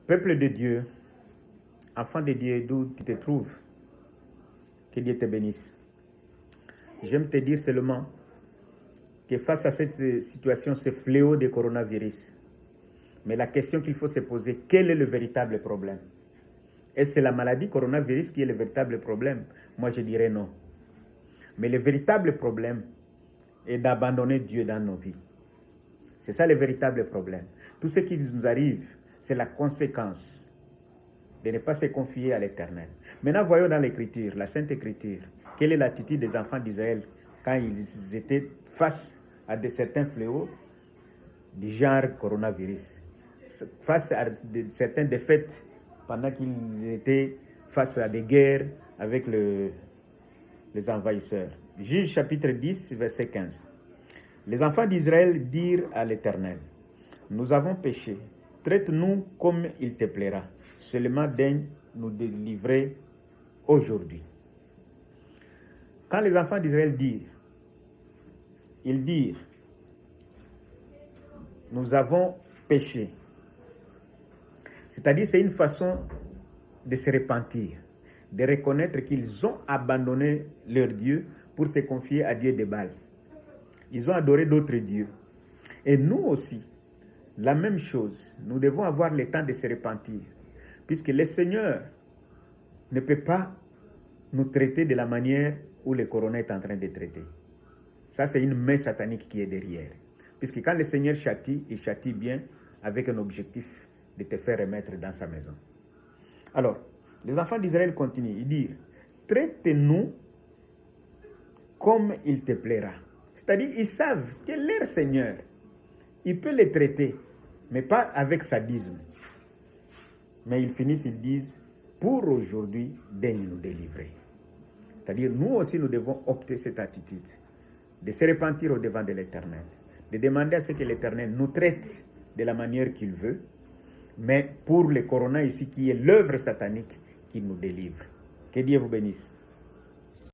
Peuple de Dieu, enfant de Dieu, d'où tu te trouves, que Dieu te bénisse. J'aime te dire seulement que face à cette situation, ce fléau de coronavirus, mais la question qu'il faut se poser, quel est le véritable problème? Est-ce que c'est la maladie coronavirus qui est le véritable problème? Moi, je dirais non. Mais le véritable problème est d'abandonner Dieu dans nos vies. C'est ça le véritable problème. Tout ce qui nous arrive, c'est la conséquence de ne pas se confier à l'Éternel. Maintenant, voyons dans l'Écriture, la Sainte Écriture, quelle est l'attitude des enfants d'Israël quand ils étaient face à certains fléaux du genre coronavirus, face à certaines défaites pendant qu'ils étaient face à des guerres avec les envahisseurs. Juge chapitre 10, verset 15. Les enfants d'Israël dirent à l'Éternel, « Nous avons péché, traite-nous comme il te plaira, seulement daigne nous délivrer aujourd'hui. » Quand les enfants d'Israël ils dirent, « Nous avons péché », c'est-à-dire c'est une façon de se repentir, de reconnaître qu'ils ont abandonné leur Dieu pour se confier à Dieu de Baal. Ils ont adoré d'autres dieux. Et nous aussi, la même chose, nous devons avoir le temps de se repentir, puisque le Seigneur ne peut pas nous traiter de la manière où le corona est en train de traiter. Ça, c'est une main satanique qui est derrière. Puisque quand le Seigneur châtie, il châtie bien avec un objectif de te faire remettre dans sa maison. Alors, les enfants d'Israël continuent, ils disent, traite-nous comme il te plaira. C'est-à-dire, ils savent que leur Seigneur, il peut les traiter, mais pas avec sadisme. Mais ils finissent, ils disent, pour aujourd'hui, daigne nous délivrer. C'est-à-dire, nous aussi, nous devons opter cette attitude, de se repentir au devant de l'Éternel, de demander à ce que l'Éternel nous traite de la manière qu'il veut, mais pour le corona ici, qui est l'œuvre satanique, qu'il nous délivre. Que Dieu vous bénisse.